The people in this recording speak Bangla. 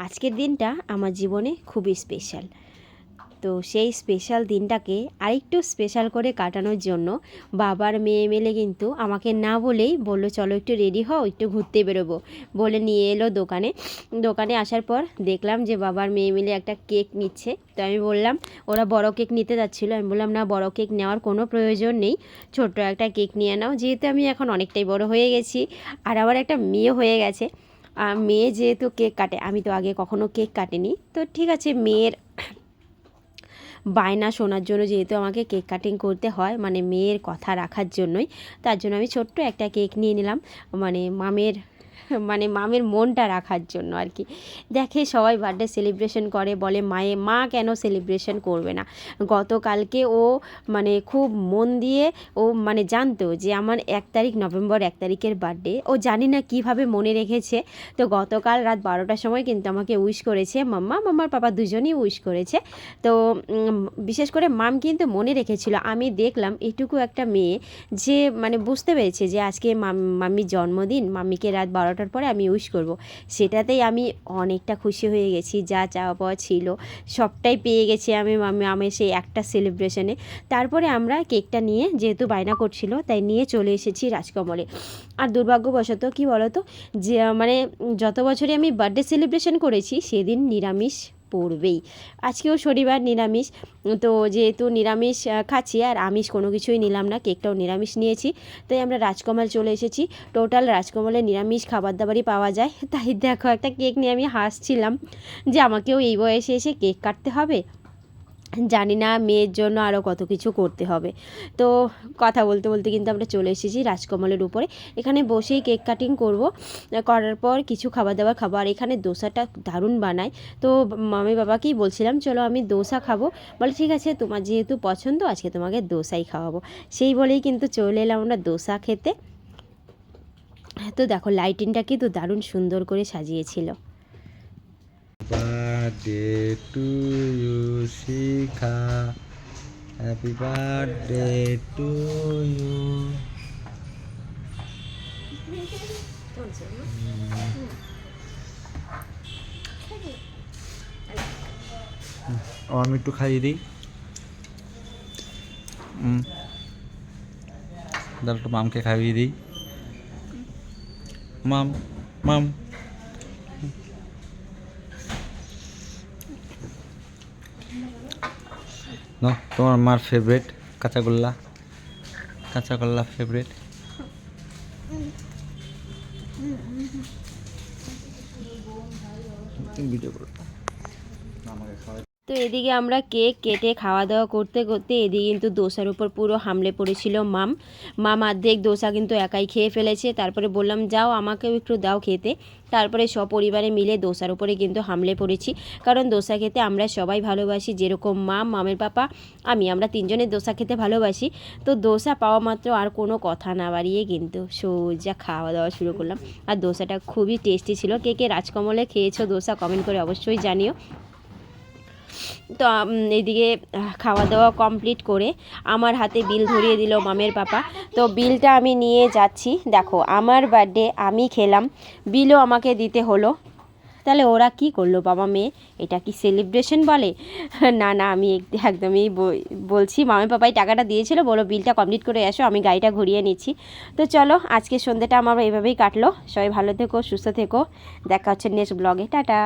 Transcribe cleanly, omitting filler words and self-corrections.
আজকের দিনটা আমার জীবনে খুবই স্পেশাল। তো সেই স্পেশাল দিনটাকে আরেকটু স্পেশাল করে কাটানোর জন্য বাবার মেয়ে মিলে কিন্তু আমাকে না বলেই বললো চলো একটু রেডি হও, একটু ঘুরতে বেরোবো বলে নিয়ে এলো দোকানে আসার পর দেখলাম যে বাবার মেয়ে মিলে একটা কেক নিচ্ছে। তো আমি বললাম, ওরা বড় কেক নিতে যাচ্ছিলো, আমি বললাম না, বড় কেক নেওয়ার কোনো প্রয়োজন নেই, ছোট্ট একটা কেক নিয়ে নাও, যেহেতু আমি এখন অনেকটাই বড় হয়ে গেছি আর আমার একটা মেয়ে হয়ে গেছে। মেয়ে যেহেতু কেক কাটে, আমি তো আগে কখনো কেক কাটিনি, তো ঠিক আছে, মেয়ের বায়না শোনার জন্য যেহেতু আমাকে কেক কাটিং করতে হয়, মানে মেয়ের কথা রাখার জন্যই, তার জন্য আমি ছোট্ট একটা কেক নিয়ে নিলাম, মামের মনটা রাখার জন্য আর কি। দেখে সবাই বার্থডে সেলিব্রেশন করে, বলে মা কেন সেলিব্রেশন করবে না। গতকালকে ও খুব মন দিয়ে ও জানতো যে আমার 1 তারিখ নভেম্বর 1 তারিখের বার্থডে, ও জানি না কিভাবে মনে রেখেছে। তো গতকাল রাত 12টার সময় কিন্তু আমাকে উইশ করেছে, মাম্মার পাপা দুজনেই উইশ করেছে। তো বিশেষ করে মাম কিন্তু মনে রেখেছিল। আমি দেখলাম এটুকু একটা মেয়ে যে বুঝতে পেরেছে যে আজকে মাম্মির জন্মদিন, মাম্মিকে রাত 12টার পরে আমি উইশ করব। সেটাতেই আমি অনেকটা খুশি হয়ে গেছি, যা চাওয়া পাওয়া ছিল সবটাই পেয়ে গেছি আমি সেই একটা সেলিব্রেশনে। তারপরে আমরা কেকটা নিয়ে, যেহেতু বায়না করছিল তাই নিয়ে চলে এসেছি রাজকমলে। আর দুর্ভাগ্যবশত কি বলতো, যে যত বছরই আমি বার্থডে সেলিব্রেশন করেছি সেদিন নিরামিষ পড়বেই। আজকেও শনিবার, নিরামিষ, তো যেহেতু নিরামিষ খাচ্ছি আর আমিষ কোনো কিছুই নিলাম না, কেকটাও নিরামিষ নিয়েছি, তাই আমরা রাজকমল চলে এসেছি। টোটাল রাজকমলে নিরামিষ খাবার দাবারই পাওয়া যায়। তাই দেখো, একটা কেক নিয়ে আমি হাসছিলাম যে আমাকেও এই বয়সে এসে কেক কাটতে হবে, জানি না মেয়ের জন্য আরও কত কিছু করতে হবে। তো কথা বলতে বলতে কিন্তু আমরা চলে এসেছি রাজকমলের উপরে। এখানে বসেই কেক কাটিং করার পর কিছু খাবার দাবার খাবো। আর এখানে দোসাটা দারুণ বানায়। তো মামি বাবাকেই বলছিলাম চলো আমি দোসা খাবো, বলে ঠিক আছে, তোমার যেহেতু পছন্দ আজকে তোমাকে দোসাই খাওয়াবো। সেই বলেই কিন্তু চলে এলাম আমরা দোসা খেতে। তো দেখো, লাইটিংটা কিন্তু দারুণ সুন্দর করে সাজিয়েছিল। Birthday to you, Shikha. Happy birthday to you. আমি একটু খাইয়ে দিই। একটু মামকে খাইয়ে দিই। মাম মাম না, তোমার মার ফেভারিট কাঁচাগোল্লা ফেভারিট। ভিডিও করো আমাকে খাওয়া। তো এদিকে আমরা কেক কেটে খাওয়া দাওয়া করতে করতে এদিকে কিন্তু দোসার উপর পুরো হামলে পড়েছিল মাম অর্ধেক দোসা কিন্তু একাই খেয়ে ফেলেছে। তারপরে বললাম যাও আমাকেও একটু দাও খেতে। তারপরে সপরিবারে মিলে দোসার উপরে কিন্তু হামলে পড়েছি, কারণ দোসা খেতে আমরা সবাই ভালোবাসি, যেরকম মামের পাপা আমরা 3 জনের দোসা খেতে ভালোবাসি। তো দোসা পাওয়া মাত্র আর কোনো কথা না বাড়িয়ে কিন্তু সোজা খাওয়া দাওয়া শুরু করলাম। আর দোসাটা খুবই টেস্টি ছিল। কে কে রাজকমলে খেয়েছো দোসা কমেন্ট করে অবশ্যই জানিও। তো এইদিকে খাওয়া দাওয়া কমপ্লিট করে আমার হাতে বিল ধরিয়ে দিল মামের পাপা। তো বিলটা আমি নিয়ে যাচ্ছি। দেখো, আমার বার্থডে আমি খেলাম, বিলও আমাকে দিতে হলো। তাহলে ওরা কি করলো বাবা মেয়ে, এটা কি সেলিব্রেশন বলে? না না, আমি একদমই বলছি, মামের পাপাই টাকাটা দিয়েছিল, বলো বিলটা কমপ্লিট করে এসো, আমি গাড়িটা ঘুরিয়ে নিচ্ছি। তো চলো, আজকে সন্ধ্যেটা আমার এভাবেই কাটলো। সবাই ভালো থেকো, সুস্থ থেকো, দেখা হচ্ছে নেক্সট ব্লগে। টাটা।